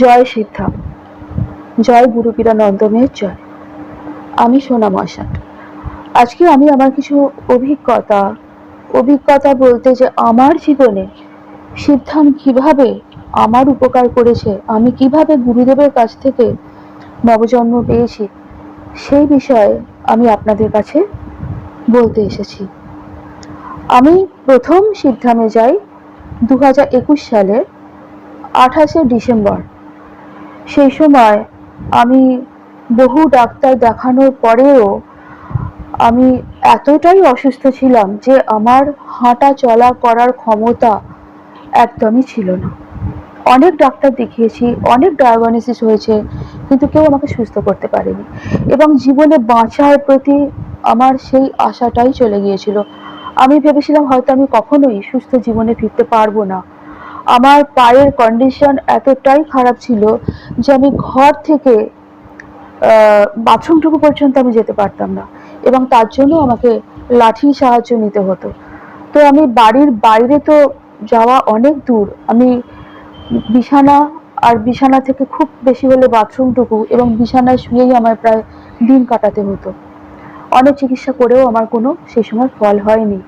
জয় সিদ্ধা, জয় গুরু পীরানন্দমের জয়। আমি সোনাম আশাট। আজকে আমি আমার কিছু অভিজ্ঞতা বলতে যে আমার জীবনে সিদ্ধাম কিভাবে আমার উপকার করেছে, আমি কিভাবে গুরুদেবের কাছ থেকে নবজন্ম পেয়েছি, সেই বিষয়ে আমি আপনাদের কাছে বলতে এসেছি। আমি প্রথম সিদ্ধামে যাই 2021 সালের 28শে ডিসেম্বর। সেই সময় আমি বহু ডাক্তার দেখানোর পরেও আমি এতটাই অসুস্থ ছিলাম যে আমার হাঁটা চলা করার ক্ষমতা একদমই ছিল না। অনেক ডাক্তার দেখিয়েছি, অনেক ডায়াগনোসিস হয়েছে, কিন্তু কেউ আমাকে সুস্থ করতে পারেনি এবং জীবনে বাঁচার প্রতি আমার সেই আশাটাই চলে গিয়েছিল। আমি ভেবেছিলাম হয়তো আমি কখনোই সুস্থ জীবনে ফিরতে পারবো না। আমার পায়ের কন্ডিশন এতটাই খারাপ ছিল যে আমি ঘর থেকে বাথরুমটুকু পর্যন্ত আমি যেতে পারতাম না এবং তার জন্য আমাকে লাঠির সাহায্য নিতে হতো। তো আমি বাড়ির বাইরে তো যাওয়া অনেক দূর, আমি বিছানা থেকে খুব বেশি হলে বাথরুমটুকু এবং বিছানায় শুয়েই আমার প্রায় দিন কাটাতে হতো। অনেক চিকিৎসা করেও আমার কোনো সেই সময় ফল হয়নি।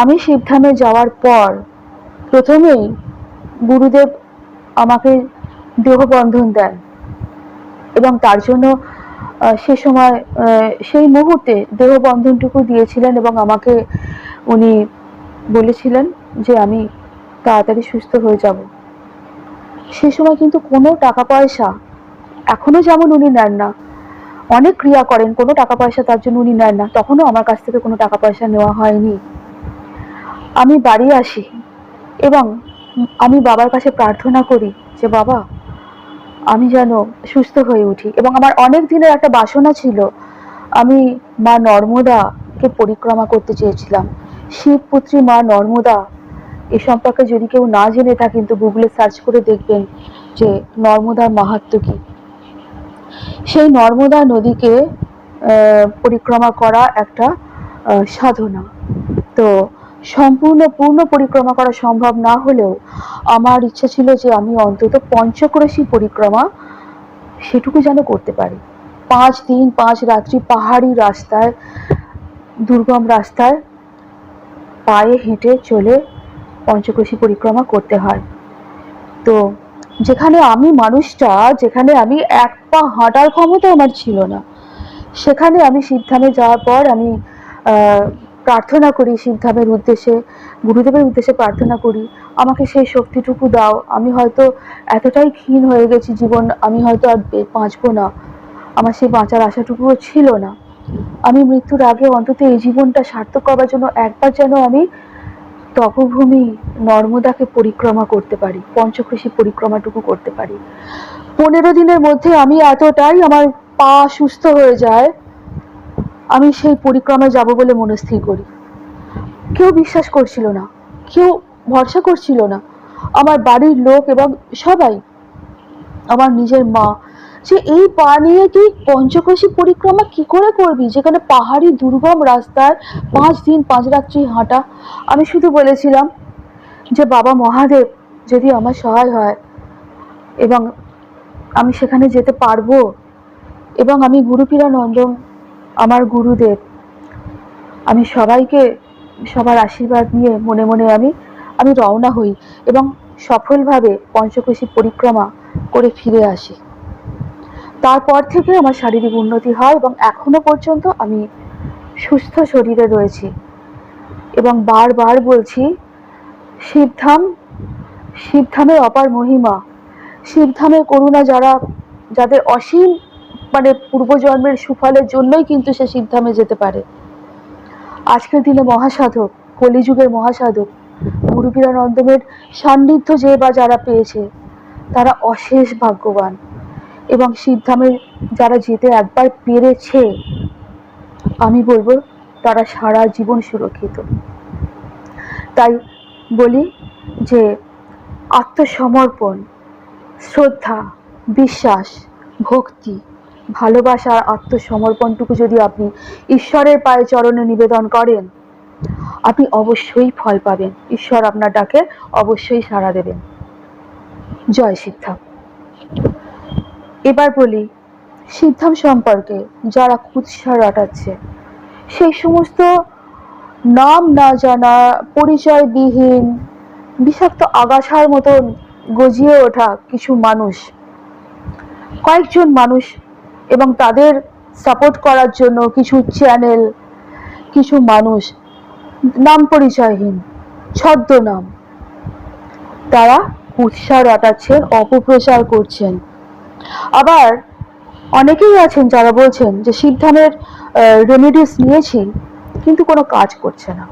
আমি সিদ্ধামে যাওয়ার পর প্রথমেই গুরুদেব আমাকে দেহবন্ধন দেন এবং তার জন্য সে সময় সেই মুহূর্তে দেহবন্ধনটুকু দিয়েছিলেন এবং আমাকে উনি বলেছিলেন যে আমি তাড়াতাড়ি সুস্থ হয়ে যাব। সে সময় কিন্তু কোনো টাকা পয়সা, এখনো যেমন উনি নেন না, অনেক ক্রিয়া করেন, কোনো টাকা পয়সা তার জন্য উনি নেন না, তখনও আমার কাছ থেকে কোনো টাকা পয়সা নেওয়া হয়নি। আমি বাড়ি আসি এবং আমি বাবার কাছে প্রার্থনা করি যে বাবা আমি যেন সুস্থ হয়ে উঠি। এবং আমার অনেক দিনের একটা বাসনা ছিল, আমি মা নর্মদাকে পরিক্রমা করতে চেয়েছিলাম। শিবপুত্রী মা নর্মদা এ সম্পর্কে যদি কেউ না জেনে থাকেন তো গুগলে সার্চ করে দেখবেন যে নর্মদার মাহাত্ম্য কি। সেই নর্মদা নদীকে পরিক্রমা করা একটা সাধনা। তো পূর্ণ পরিক্রমা করা সম্ভব না হলেও আমার ইচ্ছা ছিল যে আমি অন্তত পঞ্চক্রোশী পরিক্রমা সেটুকু যেন করতে পারি। 5 দিন 5 রাত্রি পাহাড়ি রাস্তায়, দুর্গম রাস্তায় পায়ে হেঁটে চলে পঞ্চক্রোশী পরিক্রমা করতে হয়। তো যেখানে আমি যেখানে আমি এক পা হাঁটার ক্ষমতা আমার ছিল না, সেখানে আমি সিদ্ধামে যাওয়ার পর আমি প্রার্থনা করি সিদ্ধামের উদ্দেশ্যে, গুরুদেবের উদ্দেশ্যে প্রার্থনা করি আমাকে সেই শক্তিটুকু দাও। আমি হয়তো এতটাই ক্ষীণ হয়ে গেছি, আমি হয়তো আর বাঁচবো না, আমার সেই বাঁচার আশাটুকুও ছিল না। আমি মৃত্যুর আগে অন্তত এই জীবনটা সার্থক করার জন্য একবার যেন আমি তপভূমি নর্মদাকে পরিক্রমা করতে পারি, পঞ্চক্রোশী পরিক্রমাটুকু করতে পারি। 15 দিনের মধ্যে আমি এতটাই আমার পা সুস্থ হয়ে যায়, আমি সেই পরিক্রমায় যাব বলে মনস্থির করি। কেউ বিশ্বাস করছিল না, কেউ ভরসা করছিল না, আমার বাড়ির লোক এবং সবাই, আমার নিজের মা, যে এই পা নিয়ে তুই পঞ্চক্রোশী পরিক্রমা কি করে করবি, যেখানে পাহাড়ি দুর্গম রাস্তায় 5 দিন 5 রাত্রি হাঁটা। আমি শুধু বলেছিলাম যে বাবা মহাদেব যদি আমার সহায় হয় এবং আমি সেখানে যেতে পারবো, এবং আমি গুরু পীরানন্দম আমার গুরুদেব, আমি সবার আশীর্বাদ নিয়ে মনে মনে আমি রওনা হই এবং সফলভাবে পঞ্চক্রোশী পরিক্রমা করে ফিরে আসি। তারপর থেকে আমার শারীরিক উন্নতি হয় এবং এখনো পর্যন্ত আমি সুস্থ শরীরে রয়েছি। এবং বারবার বলছি, শিবধামের অপার মহিমা, শিবধামের করুণা, যাদের অসীম পূর্বজন্মের সুফলের জন্যই কিন্তু সে শিবধামে যেতে পারে। আজকের দিনে মহাসাধক, কলিযুগের মহাসাধক গুরু পীরানন্দমের সান্নিধ্য যারা পেয়েছে তারা অশেষ ভাগ্যবান, এবং সিদ্ধামে যারা যেতে একবার পেরেছে আমি বলবো তারা সারা জীবন সুরক্ষিত। তাই বলি যে আত্মসমর্পণ, শ্রদ্ধা, বিশ্বাস, ভক্তি, ভালোবাসা, আত্মসমর্পণটুকু যদি আপনি ঈশ্বরের পায়ে চরণে নিবেদন করেন, আপনি অবশ্যই ফল পাবেন। ঈশ্বর আপনার ডাকে অবশ্যই সাড়া দেবেন। জয় সিদ্ধা। এবার বলি সিদ্ধাম সম্পর্কে, যারা কুৎসা রটাচ্ছে, সেই সমস্ত নাম না জানা, পরিচয়বিহীন, বিষাক্ত আগাছার মতন গজিয়ে ওঠা কিছু মানুষ, কয়েকজন মানুষ এবং তাদের সাপোর্ট করার জন্য কিছু চ্যানেল, কিছু মানুষ নাম পরিচয়হীন, ছদ্মনাম, তারা কুৎসা রটাচ্ছেন, অপপ্রচার করছেন। আবার অনেকেই আছেন যারা বলছেন যে সিদ্ধামের রেমেডিস নিয়েছি কিন্তু কোনো কাজ করছে না।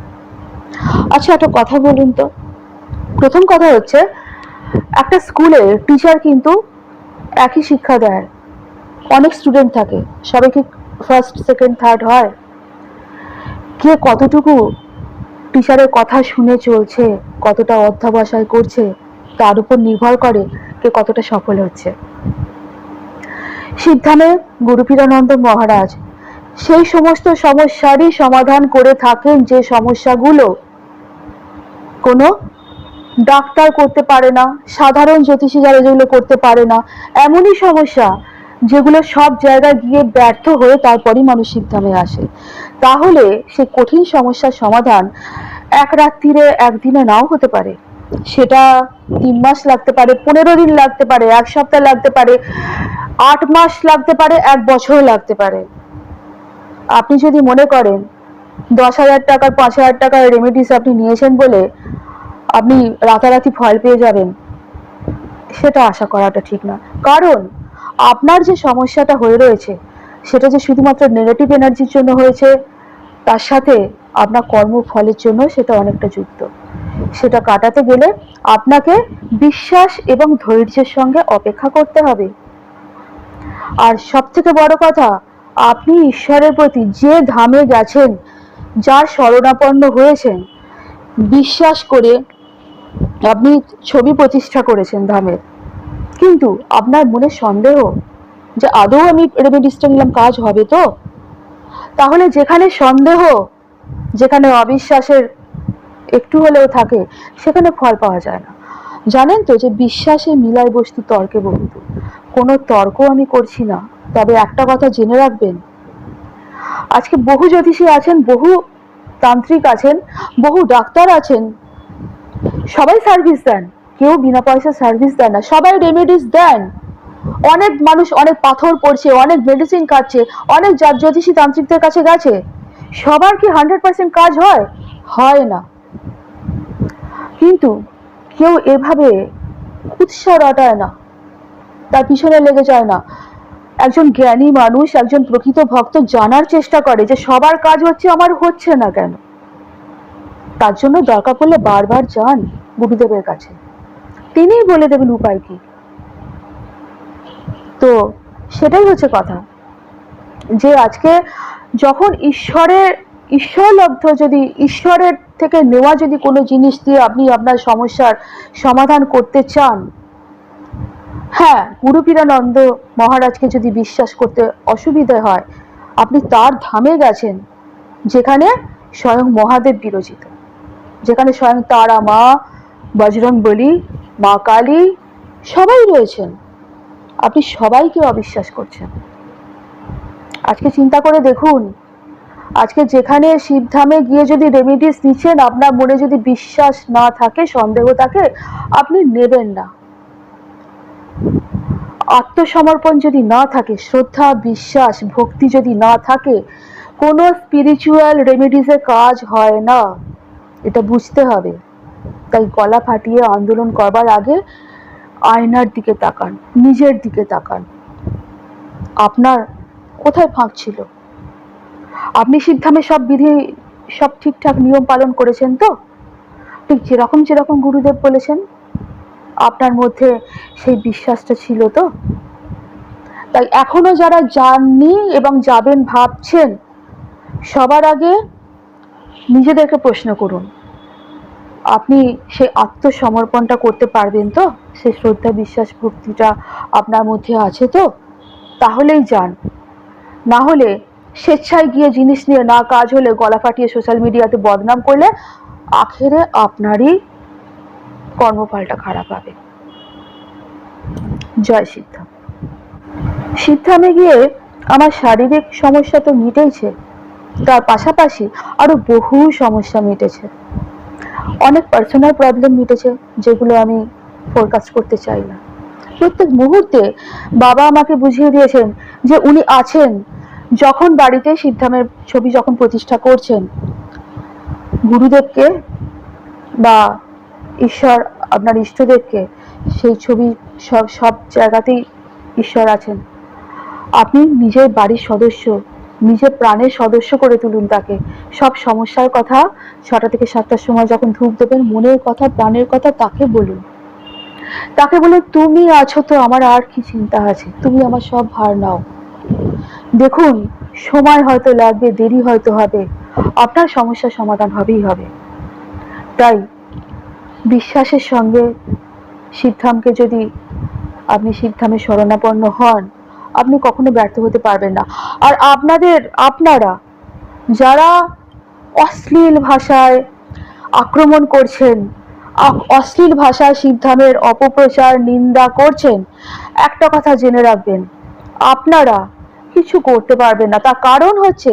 আচ্ছা, একটা কথা বলুন তো, প্রথম কথা হচ্ছে, একটা স্কুলে টিচার কিন্তু একই শিক্ষা দেয়, অনেক স্টুডেন্ট থাকে, সবাই কি ফার্স্ট সেকেন্ড থার্ড হয়? কে কতটুকু টিচারের কথা শুনে চলছে, কতটা অধ্যবসায় করছে, তার উপর নির্ভর করে কে কতটা সফল হচ্ছে। সিদ্ধামে গুরুপীরানন্দ মহারাজ সেই সমস্ত সমস্যারই সমাধান করে থাকেন, যে সমস্যাগুলো কোনো ডাক্তার করতে পারে না, সাধারণ জ্যোতিষী যারা যেগুলো করতে পারে না, এমনই সমস্যা যেগুলো সব জায়গায় গিয়ে ব্যর্থ হয়ে তারপরই মানুষ সিদ্ধামে আসে। তাহলে সে কঠিন সমস্যার সমাধান এক রাত্রিরে একদিনে নাও হতে পারে, সেটা 3 মাস লাগতে পারে, 15 দিন লাগতে পারে, 1 সপ্তাহ লাগতে পারে, 8 মাস লাগতে পারে, 1 বছর লাগতে পারে। আপনি যদি মনে করেন 10,000 টাকার 5,000 টাকার রেমেডিস আপনি নিয়েছেন বলে আপনি রাতারাতি ফল পেয়ে যাবেন, সেটা আশা করাটা ঠিক না। কারণ আপনার যে সমস্যাটা হয়ে রয়েছে সেটা যে শুধুমাত্র নেগেটিভ এনার্জির জন্য হয়েছে, তার সাথে আপনার কর্মফলের জন্য সেটা অনেকটা যুক্ত। সেটা কাটাতে গেলে আপনাকে বিশ্বাস এবং ধৈর্যের সঙ্গে অপেক্ষা করতে হবে। আর সব থেকে বড় কথা, আপনি ঈশ্বরের প্রতি যে ধামে গেছেন, যার শরণাপন্ন হয়েছেন, বিশ্বাস করে আপনি ছবি প্রতিষ্ঠা করেছেন ধামের, কিন্তু আপনার মনে সন্দেহ যে আদৌ আমি রেমেডিসটা নিলাম কাজ হবে তো, তাহলে যেখানে সন্দেহ, যেখানে অবিশ্বাসের একটু হলেও থাকে, সেখানে ফল পাওয়া যায় না। জানেন তো যে বিশ্বাসে মিলায় বস্তু তর্কে বহুতু। কোনো তর্ক আমি করছি না, তবে একটা কথা জেনে রাখবেন, আজকে বহু জ্যোতিষী আছেন, বহু তান্ত্রিক আছেন, বহু ডাক্তার আছেন, সবাই সার্ভিস দেন, কেউ বিনা পয়সা সার্ভিস দেন না, সবাই রেমেডিস দেন। অনেক মানুষ অনেক পাথর পড়ছে, অনেক মেডিসিন খাচ্ছে, অনেক জ্যোতিষী তান্ত্রিকদের কাছে গেছে, সবার কি 100% কাজ হয়? হয় না। কিন্তু কেউ এভাবে কুৎসা রটায় না, তার পিছনে লেগে যায় না। একজন জ্ঞানী মানুষ, একজন প্রকৃত ভক্ত জানার চেষ্টা করে যে সবার কাজ হচ্ছে, আমার হচ্ছে না কেন। তার জন্য দরকার পড়লে বারবার যান গুরুদেবের কাছে, তিনিই বলে দেবেন উপায় কি। তো সেটাই হচ্ছে কথা, যে আজকে যখন ঈশ্বরলব্ধ, যদি ঈশ্বরের থেকে নেওয়া যদি কোনো জিনিস দিয়ে আপনি আপনার সমস্যার সমাধান করতে চান, হ্যাঁ, গুরুপীরানন্দ মহারাজকে যদি বিশ্বাস করতে অসুবিধা হয়, আপনি তার ধামে গেছেন যেখানে স্বয়ং মহাদেব বিরাজিত, যেখানে স্বয়ং তারা মা, বজরংবলী, মা কালী সবাই রয়েছেন, আপনি সবাইকে অবিশ্বাস করছেন। আজকে চিন্তা করে দেখুন, আজকে যেখানে শিবধামে গিয়ে যদি রেমিডিস নিচ্ছেন, আপনার মনে যদি বিশ্বাস না থাকে, সন্দেহ থাকে, আপনি নেবেন না। আত্মসমর্পণ যদি না থাকে, শ্রদ্ধা, বিশ্বাস, ভক্তি যদি না থাকে, কোনো স্পিরিচুয়াল রেমিডিসে কাজ হয় না, এটা বুঝতে হবে। তাই গলা ফাটিয়ে আন্দোলন করবার আগে আয়নার দিকে তাকান, নিজের দিকে তাকান, আপনার কোথায় ফাঁক ছিল। আপনি সিদ্ধামে সব বিধি, সব ঠিকঠাক নিয়ম পালন করেছেন তো? ঠিক যেরকম যেরকম গুরুদেব বলেছেন, আপনার মধ্যে সেই বিশ্বাসটা ছিল তো? তাই এখনো যারা যাননি এবং যাবেন ভাবছেন, সবার আগে নিজেদেরকে প্রশ্ন করুন, আপনি সেই আত্মসমর্পণটা করতে পারবেন তো? সেই শ্রদ্ধা, বিশ্বাস, ভক্তিটা আপনার মধ্যে আছে তো? তাহলেই যান। না হলে স্বেচ্ছায় গিয়ে জিনিস নিয়ে না কাজ হলে গলা ফাটিয়ে সোশ্যাল মিডিয়াতে বদনাম করলে আখেরে আপনারই কর্মফলটা খারাপ হবে। জয় সিদ্ধাম। সিদ্ধামে গিয়ে আমার শারীরিক সমস্যা তো মিটেছে, তার পাশাপাশি আরো বহু সমস্যা মিটেছে, অনেক পার্সোনাল প্রবলেম মিটেছে যেগুলো আমি ফোরকাস্ট করতে চাই না। প্রত্যেক মুহূর্তে বাবা আমাকে বুঝিয়ে দিয়েছেন যে উনি আছেন। যখন বাড়িতে সিদ্ধামের ছবি যখন প্রতিষ্ঠা করছেন, গুরুদেবকে বা ঈশ্বর, আপনার ইষ্টদেবকে, সেই ছবি সব সব জায়গাতেই ঈশ্বর আছেন। আপনি নিজের বাড়ির সদস্য, নিজের প্রাণের সদস্য করে তুলুন তাকে। সব সমস্যার কথা 6টা থেকে 7টার সময় যখন ধূপ দেবেন, মনের কথা, প্রাণের কথা তাকে বলুন। তাকে বলে, তুমি আছো তো, আমার আর কি চিন্তা আছে, তুমি আমার সব ভার নাও। দেখুন, সময় হয়তো লাগবে, দেরি হয়তো হবে, আপনার সমস্যার সমাধান হবেই হবে। তাই বিশ্বাসের সঙ্গে সিদ্ধামকে যদি আপনি সিদ্ধামের শরণাপন্ন হন, আপনি কখনো ব্যর্থ হতে পারবেন না। আর আপনারা যারা অশ্লীল ভাষায় আক্রমণ করছেন, অশ্লীল ভাষায় সিদ্ধামের অপপ্রচার, নিন্দা করছেন, একটা কথা জেনে রাখবেন, আপনারা কিছু করতে পারবেন না। তার কারণ হচ্ছে,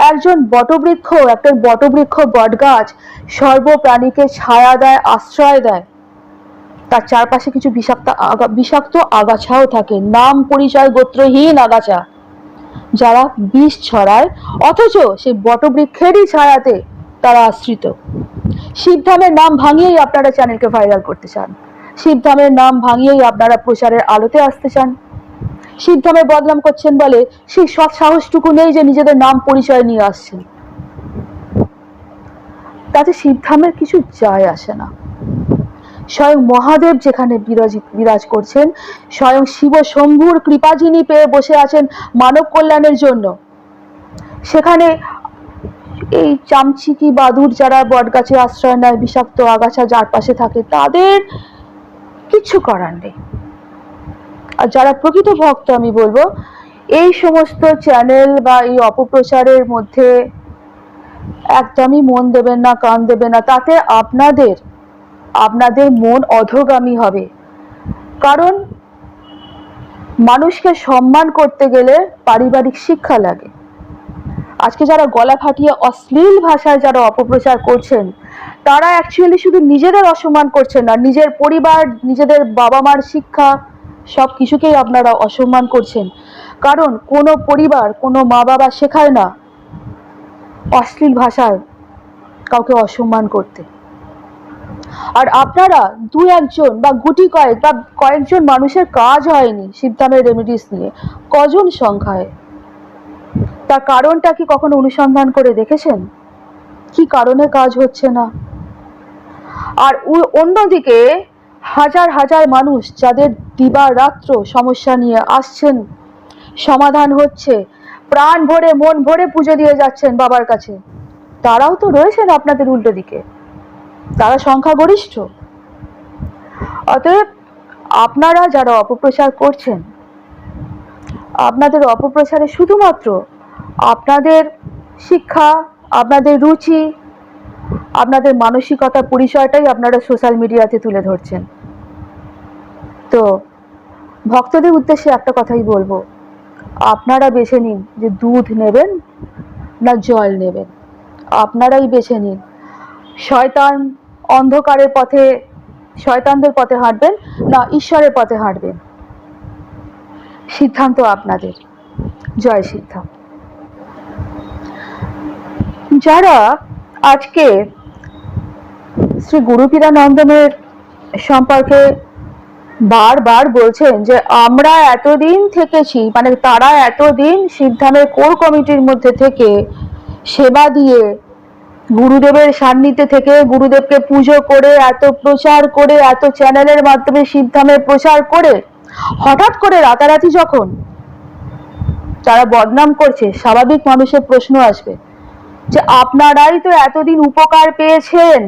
একজন বটবৃক্ষ, একটা বটবৃক্ষ, বটগাছ সর্বপ্রাণীকে ছায়া দেয়, আশ্রয় দেয়। তার চারপাশে কিছু বিষাক্ত আগাছাও থাকে, নাম পরিচয় গোত্রহীন আগাছা, যারা বিষ ছড়ায়, অথচ সেই বটবৃক্ষেরই ছায়াতে তারা আশ্রিত। সিদ্ধামের নাম ভাঙিয়েই আপনারা চ্যানেলকে ভাইরাল করতে চান, সিদ্ধামের নাম ভাঙিয়েই আপনারা প্রচারের আলোতে আসতে চান। সিদ্ধামের বদনাম করছেন বলে সেই সৎ সাহসটুকু নেই যে নিজেদের নাম পরিচয় নিয়ে আসছেন। তাতে সিদ্ধামের কিছু যায় আসে না। স্বয়ং মহাদেব যেখানে বিরাজ করছেন, স্বয়ং শিব শম্ভুর কৃপা যিনি পেয়ে বসে আছেন মানব কল্যাণের জন্য, সেখানে এই চামচিকি বাদুর যারা বটগাছে আশ্রয় নেয়, বিষাক্ত আগাছা যার পাশে থাকে, তাদের কিচ্ছু করার নেই। আর যারা প্রকৃত ভক্ত, আমি বলবো, এই সমস্ত চ্যানেল বা এই অপপ্রচারের মধ্যে একদমই মন দেবেন না, কান দেবেন না। তাতে আপনাদের মন অধোগামী হবে। কারণ মানুষকে সম্মান করতে গেলে পারিবারিক শিক্ষা লাগে। আজকে যারা গলা ফাটিয়ে অশ্লীল ভাষায় যারা অপপ্রচার করছেন, তারা অ্যাকচুয়ালি শুধু নিজেদের অসম্মান করছেন না, নিজের পরিবার, নিজেদের বাবা মার শিক্ষা, সব কিছুকেই আপনারা অসম্মান করছেন। কারণ কোনো পরিবার, কোনো মা বাবা শেখায় না অশ্লীল ভাষায় কাউকে অসম্মান করতে। আর আপনারা দু একজন বা গুটি কয়েক বা কয়েকজন মানুষের কাজ হয়নি সিদ্ধামের রেমেডিস নিয়ে, কজন সংখ্যায়। তার কারণটা কি কখনো অনুসন্ধান করে দেখেছেন? কি কারণে কাজ হচ্ছে না? আর অন্যদিকে হাজার হাজার মানুষ যাদের দিবারাত্র সমস্যা নিয়ে আসছেন, সমাধান হচ্ছে, প্রাণ ভরে মন ভরে পুজো দিয়ে যাচ্ছেন বাবার কাছে, তারাও তো রয়েছেন আপনাদের উল্টো দিকে, তারা সংখ্যাগরিষ্ঠ। অতএব আপনারা যারা অপপ্রচার করছেন, আপনাদের অপপ্রচারে শুধুমাত্র আপনাদের শিক্ষা, আপনাদের রুচি, আপনাদের মানসিকতা, পরিচয়টাই আপনারা সোশ্যাল মিডিয়াতে তুলে ধরছেন। তো ভক্তদের উদ্দেশ্যে একটা কথাই বলবো, আপনারা বেছে নিন যে দুধ নেবেন না জল নেবেন, আপনারাই বেছে নিন। শয়তান অন্ধকারের পথে, শয়তানদের পথে হাঁটবেন না ঈশ্বরের পথে হাঁটবেন, সিদ্ধান্ত আপনাদের। জয় সিদ্ধাম। যারা আজকে শ্রী গুরুপীরানন্দনের সম্পর্কে বারবার বলছেন যে আমরা এতদিন থেকেছি, মানে তারা এতদিন সিদ্ধামের কোর কমিটির মধ্যে থেকে সেবা দিয়ে, গুরুদেবের সান্নিধ্যে থেকে, গুরুদেবকে পুজো করে, এত প্রচার করে, এত চ্যানেলের মাধ্যমে সিদ্ধামের প্রচার করে, হঠাৎ করে রাতারাতি যখন তারা বদনাম করছে, স্বাভাবিক মানুষের প্রশ্ন আসবে যে আপনারাই তো এতদিন উপকার পেয়েছেন,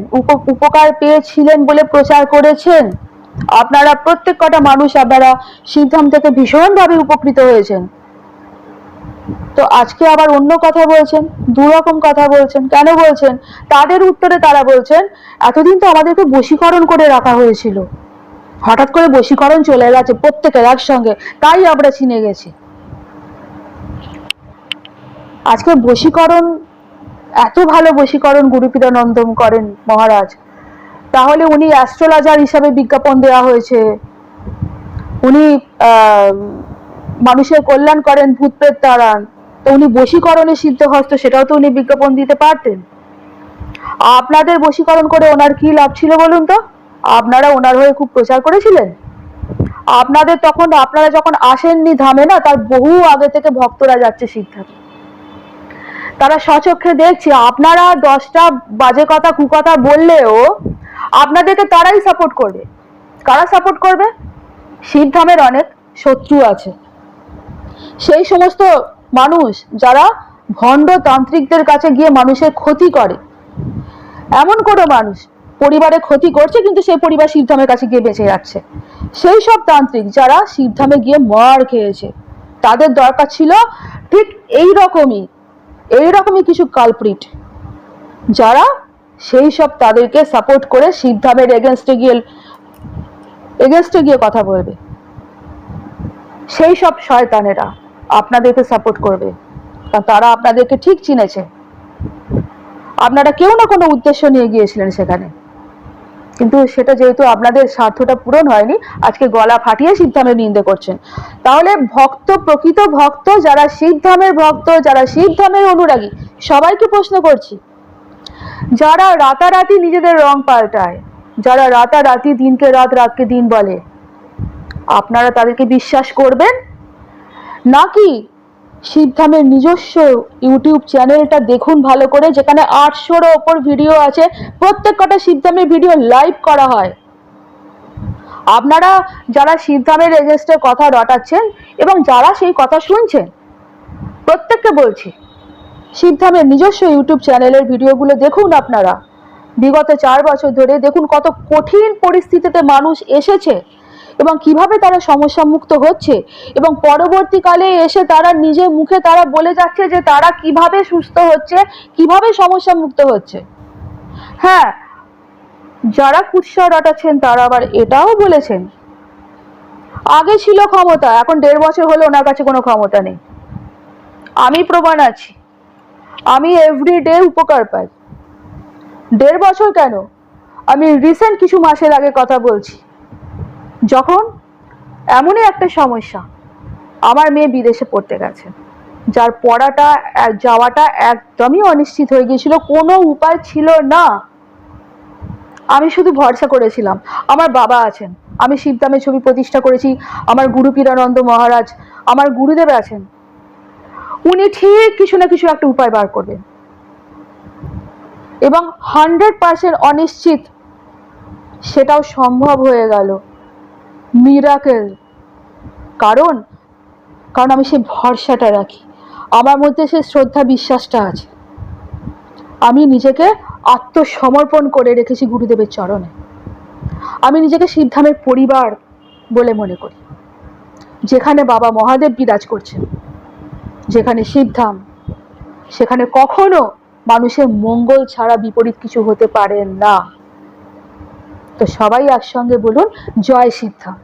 উপকার পেয়েছিলেন বলে প্রচার করেছেন, আপনারা প্রত্যেক কটা মানুষ আপনারা সিদ্ধাম থেকে ভীষণভাবে উপকৃত হয়েছেন, তো আজকে আবার অন্য কথা বলছেন, দুরকম কথা বলছেন। কেন বলছেন? তাদের উত্তরে তারা বলছেন, এতদিন তো আমাদেরকে বশীকরণ করে রাখা হয়েছিল, হঠাৎ করে বশীকরণ চলে গেছে প্রত্যেকের একসঙ্গে, তাই আমরা চিনে গেছি। আজকে বশীকরণ, এত ভালো বশীকরণ গুরুপীরানন্দ করেন মহারাজ, তাহলে উনি অ্যাস্ট্রোলজার হিসাবে বিজ্ঞাপন দেওয়া হয়েছে, উনি মানুষের কল্যাণ করেন, ভূত প্রেত তাড়ান, তো উনি বশীকরণে সিদ্ধহস্ত, সেটাও তো উনি বিজ্ঞাপন দিতে পারতেন। আপনাদের বশীকরণ করে ওনার কি লাভ ছিল বলুন তো? আপনারা ওনার হয়ে খুব প্রচার করেছিলেন। আপনাদের তখন, আপনারা যখন আসেননি ধামে না, তার বহু আগে থেকে ভক্তরা যাচ্ছে সিদ্ধাতে, তারা স্বচক্ষে দেখছে। আপনারা 10টা বাজে কথা কুকথা বললেও আপনাদেরকে তারাই সাপোর্ট করবে। কারা সাপোর্ট করবে? সিদ্ধামের অনেক শত্রু আছে, সেই সমস্ত মানুষ যারা ভণ্ড তান্ত্রিকদের কাছে গিয়ে মানুষের ক্ষতি করে। এমন কোনো মানুষ পরিবারে ক্ষতি করছে কিন্তু সেই পরিবার সিদ্ধামের কাছে গিয়ে বেঁচে যাচ্ছে, সেই সব তান্ত্রিক যারা সিদ্ধামে গিয়ে মার খেয়েছে, তাদের দরকার ছিল ঠিক এইরকমই কিছু কালপ্রিট, যারা সেই সব তাদেরকে সাপোর্ট করে সিদ্ধামের এগেনস্টে গিয়ে কথা বলবে। সেই সব শয়তানেরা আপনাদেরকে সাপোর্ট করবে, কারণ তারা আপনাদেরকে ঠিক চিনেছে। আপনারা কেউ না কোনো উদ্দেশ্য নিয়ে গিয়েছিলেন সেখানে, কিন্তু সেটা যেহেতু আপনাদের স্বার্থটা পূরণ হয়নি, আজকে গলা ফাটিয়ে সিদ্ধামের নিন্দে করছেন। তাহলে ভক্ত, প্রকৃত ভক্ত যারা সিদ্ধামের ভক্ত, যারা সিদ্ধামের অনুরাগী, সবাইকে প্রশ্ন করছি, যারা রাতারাতি নিজেদের রং পাল্টায়, যারা রাতারাতি দিনকে রাত, রাতকে দিন বলে, আপনারা তাদেরকে বিশ্বাস করবেন নাকি সিদ্ধামের নিজস্ব ইউটিউব চ্যানেলটা দেখুন ভালো করে, যেখানে 800-এর ওপর ভিডিও আছে, প্রত্যেক কটা সিদ্ধামের ভিডিও লাইভ করা হয়। আপনারা যারা সিদ্ধামের এগেনস্টে কথা রটাচ্ছেন এবং যারা সেই কথা শুনছেন, প্রত্যেককে বলছি, সিদ্ধামের নিজস্ব ইউটিউব চ্যানেলের ভিডিওগুলো দেখুন। আপনারা বিগত 4 বছর ধরে দেখুন কত কঠিন পরিস্থিতিতে মানুষ এসেছে এবং কিভাবে তারা সমস্যা মুক্ত হচ্ছে, এবং পরবর্তীকালে এসে তারা নিজের মুখে তারা বলে যাচ্ছে যে তারা কিভাবে সুস্থ হচ্ছে, কিভাবে সমস্যা মুক্ত হচ্ছে। হ্যাঁ, যারা কুৎসা রটাচ্ছেন তারা আবার এটাও বলেছেন, আগে ছিল ক্ষমতা, এখন 1.5 বছর হলো ওনার কাছে কোনো ক্ষমতা নেই। আমি প্রমাণ আছি, আমি এভরিডে উপকার পাই। 1.5 বছর কেন, আমি রিসেন্ট কিছু মাসের আগে কথা বলছি, যখন এমনই একটা সমস্যা, আমার মেয়ে বিদেশে পড়তে গেছে, যার পড়াটা যাওয়াটা একদমই অনিশ্চিত হয়ে গিয়েছিল, কোনো উপায় ছিল না। আমি শুধু ভরসা করেছিলাম, আমার বাবা আছেন, আমি সিদ্ধামের ছবি প্রতিষ্ঠা করেছি, আমার গুরুপীরানন্দ মহারাজ, আমার গুরুদেব আছেন, উনি ঠিক কিছু না কিছু একটা উপায় বার করবেন। এবং 100% অনিশ্চিত সেটাও সম্ভব হয়ে গেল, মিরাকেল। কারণ আমি সেই ভরসাটা রাখি, আমার মধ্যে সেই শ্রদ্ধা বিশ্বাসটা আছে, আমি নিজেকে আত্মসমর্পণ করে রেখেছি গুরুদেবের চরণে। আমি নিজেকে সিদ্ধামের পরিবার বলে মনে করি, যেখানে বাবা মহাদেব বিরাজ করছেন, যেখানে সিদ্ধাম, সেখানে কখনো মানুষের মঙ্গল ছাড়া বিপরীত কিছু হতে পারে না। তো সবাই একসঙ্গে বলুন, জয় সিদ্ধাম।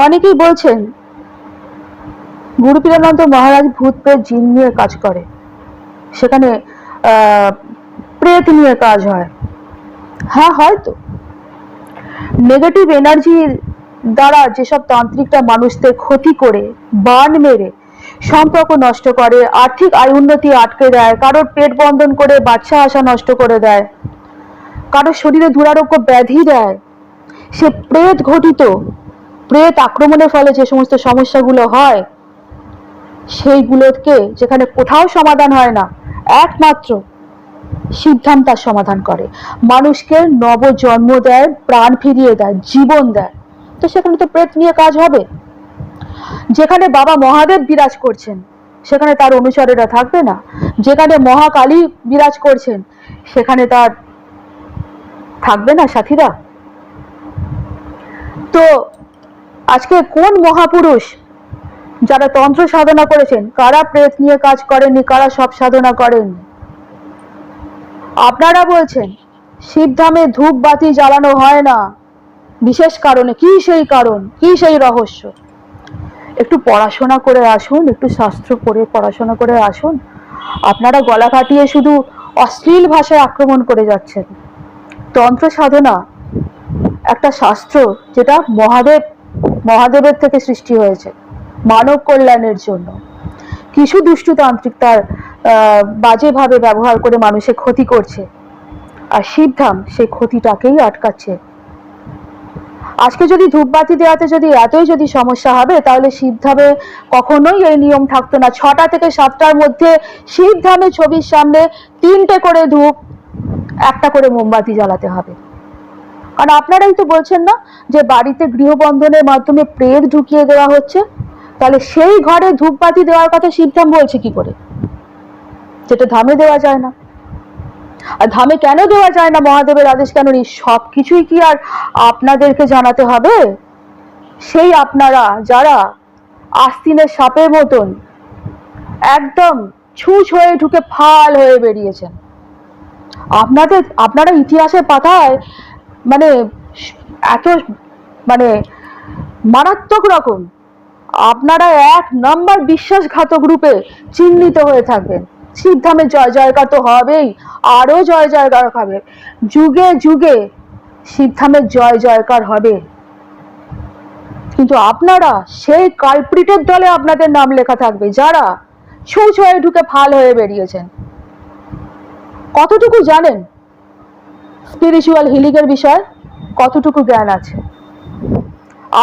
অনেকেই বলছেন গুরুপীরানন্দ মহারাজ ভূত প্রেত জিন নিয়ে কাজ করে, সেখানে প্রেত নিয়ে কাজ হয়। হ্যাঁ, হয়তো নেগেটিভ এনার্জির দ্বারা যেসব তান্ত্রিকরা মানুষদের ক্ষতি করে, বান মেরে, সম্পর্ক নষ্ট করে, আর্থিক আয় উন্নতি আটকে দেয়, কারোর পেট বন্ধন করে বাচ্চা আসা নষ্ট করে দেয়, কারোর শরীরে দুরারোগ্য ব্যাধি দেয়, সে প্রেত ঘটিত, প্রেত আক্রমণের ফলে যে সমস্ত সমস্যাগুলো হয়, সেইগুলোকে যেখানে কোথাও সমাধান হয় না, একমাত্র সিদ্ধান্ত তার সমাধান করে, মানুষকে নবজন্ম দেয়, প্রাণ ফিরিয়ে দেয়, জীবন দেয়। তো সেখানে তো প্রেত নিয়ে কাজ হবে। যেখানে বাবা মহাদেব বিরাজ করছেন সেখানে তার অনুচরেরা থাকবে না, যেখানে মহাকালী বিরাজ করছেন সেখানে তার থাকবে না সাথীরা। তো আজকে কোন মহাপুরুষ যারা তন্ত্র সাধনা করেছেন, কারা প্রেত নিয়ে কাজ করেননি, কারা সব সাধনা করেন? আপনারা বলছেন শিবধামে ধূপ বাতি জ্বালানো হয় না বিশেষ কারণে। কি সেই কারণ, কি সেই রহস্য? একটু পড়াশোনা করে আসুন, একটু শাস্ত্র পড়ে পড়াশোনা করে আসুন। আপনারা গলা কাটিয়ে শুধু অশ্লীল ভাষায় আক্রমণ করে যাচ্ছেন। তন্ত্র সাধনা একটা শাস্ত্র, যেটা মহাদেবের থেকে সৃষ্টি হয়েছে মানব কল্যাণের জন্য। কিছু দুষ্টতান্ত্রিক তার বাজেভাবে ব্যবহার করে মানুষের ক্ষতি করছে, আর শিবধাম সেই ক্ষতিটাকেই আটকাচ্ছে। আজকে যদি ধূপবাতি দেওয়াতে যদি এতই যদি সমস্যা হবে, তাহলে শিবধামে কখনোই এই নিয়ম থাকতো না। 6টা থেকে 7টার মধ্যে শিবধামে ছবির সামনে 3টে করে ধূপ, 1টা করে মোমবাতি জ্বালাতে হবে। কারণ আপনারাই তো বলছেন না যে বাড়িতে গৃহবন্ধনের মাধ্যমে প্রেত ঢুকিয়ে দেওয়া হচ্ছে, তাহলে সেই ঘরে ধূপবাতি দেওয়ার কথা শিবধাম বলছে কি করে, যেটা ধামে দেওয়া যায় না? আর ধামে কেন দেওয়া যায় না, মহাদেবের আদেশ কেন নেই, সবকিছুই কি আর আপনাদেরকে জানাতে হবে? সেই আপনারা যারা আস্তিনের সাপের মতন একদম ছুঁচ হয়ে ঢুকে ফাল হয়ে বেরিয়েছেন, আপনারা ইতিহাসের পাতায় মানে এত মানে মারাত্মক রকম আপনারা 1 নম্বর বিশ্বাসঘাতক রূপে চিহ্নিত হয়ে থাকবেন। শিবধামে জয় জয়কার তো হবেই, আরো জয় জয়কার হবে, যুগে যুগে শিবধামের জয় জয়কার হবে। কিন্তু আপনারা সেই কালপ্রিটের দলে আপনাদের নাম লেখা থাকবে, যারা ছুঁচ হয়ে ঢুকে ফাল হয়ে বেরিয়েছেন। কতটুকু জানেন স্পিরিচুয়াল হিলিং এর বিষয়? কতটুকু জ্ঞান আছে?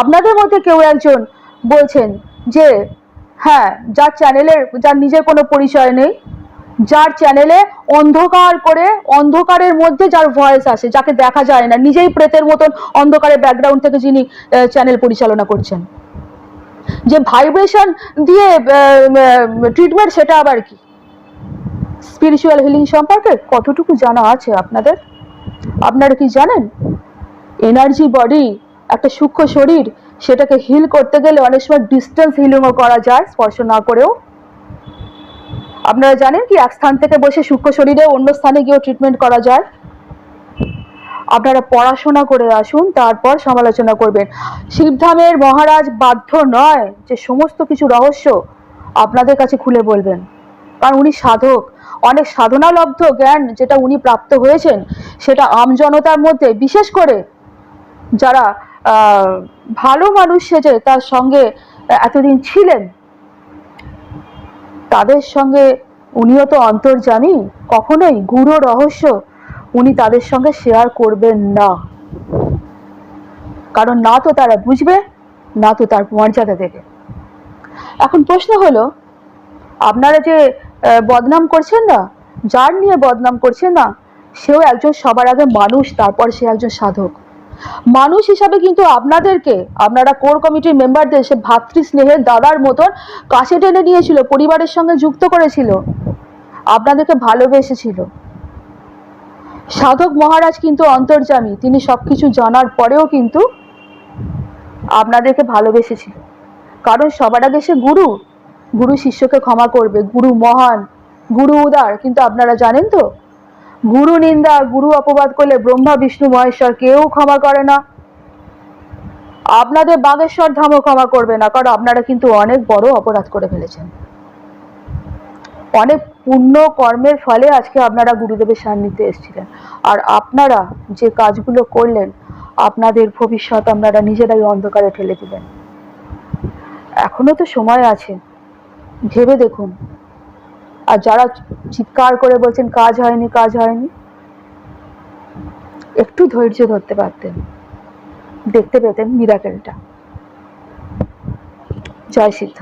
আপনাদের মধ্যে কেউ একজন বলছেন যে হ্যাঁ, যার নিজের কোনো পরিচয় নেই, যার চ্যানেলে অন্ধকার করে অন্ধকারের মধ্যে যার ভয়েস আসে, যাকে দেখা যায় না, নিজেই প্রেতের মতন অন্ধকারের ব্যাকগ্রাউন্ড থেকে যিনি চ্যানেল পরিচালনা করছেন, যে ভাইব্রেশন দিয়ে ট্রিটমেন্ট, সেটা আবার কি? স্পিরিচুয়াল হিলিং সম্পর্কে কতটুকু জানা আছে আপনাদের? আপনারা কি জানেন এনার্জি বডি, একটা সূক্ষ্ম শরীর, সেটাকে হিল করতে গেলে অনেক সময় ডিস্টেন্স হিলিংও করা যায়, স্পর্শ না করেও। আপনারা জানেন কি এক স্থান থেকে বসে সূক্ষ্ম শরীরে অন্য স্থানে গিয়েও ট্রিটমেন্ট করা যায়? আপনারা পড়াশোনা করে আসুন, তারপর সমালোচনা করবেন। শিবধামের মহারাজ বাধ্য নয় যে সমস্ত কিছু রহস্য আপনাদের কাছে খুলে বলবেন, কারণ উনি সাধক। অনেক সাধনালব্ধ জ্ঞান যেটা উনি প্রাপ্ত হয়েছেন, সেটা আমজনতার মধ্যে, বিশেষ করে যারা ভালো মানুষ সেজে তার সঙ্গে এতদিন ছিলেন, তাদের সঙ্গে উনিও তো অন্তর্যামী, কখনোই গূঢ় রহস্য উনি তাদের সঙ্গে শেয়ার করবেন না। কারণ না তো তারা বুঝবে, না তো তার মর্যাদা দেবে। এখন প্রশ্ন হলো, আপনারা যে বদনাম করছেন না, যার নিয়ে বদনাম করছেন না, সেও একজন সবার আগে মানুষ, তারপর সে একজন সাধক। মানুষ হিসাবে কিন্তু আপনাদেরকে, আপনারা কোর কমিটির মেম্বারদের সে ভাতৃ স্নেহের দাদার মতন কাছে টেনে নিয়েছিল, পরিবারের সঙ্গে যুক্ত করেছিল, আপনাদেরকে ভালোবেসেছিল। সাধক মহারাজ কিন্তু অন্তর্যামী, তিনি সবকিছু জানার পরেও কিন্তু আপনাদেরকে ভালোবেসেছিল। কারণ সবার আগে সে গুরু, গুরু শিষ্যকে ক্ষমা করবে, গুরু মহান, গুরু উদার। কিন্তু আপনারা জানেন তো, গুরু নিন্দা, গুরু অপবাদ করলে ব্রহ্মা বিষ্ণু মহেশ্বর কেউ ক্ষমা করে না। আপনাদের বাগেশ্বর ধামও ক্ষমা করবে না, কারণ আপনারা কিন্তু অনেক বড় অপরাধ করে ফেলেছেন। অনেক পুণ্য কর্মের ফলে আজকে আপনারা গুরুদেবের সান্নিধ্যে এসেছিলেন, আর আপনারা যে কাজগুলো করলেন, আপনাদের ভবিষ্যৎ আপনারা নিজেরাই অন্ধকারে ঠেলে দিলেন। এখনো তো সময় আছে, ভেবে দেখুন। আর যারা চিৎকার করে বলছেন কাজ হয়নি, কাজ হয়নি, একটু ধৈর্য ধরতে পারতেন, দেখতে পেতেন মিরাকেলটা। জয় সিদ্ধ।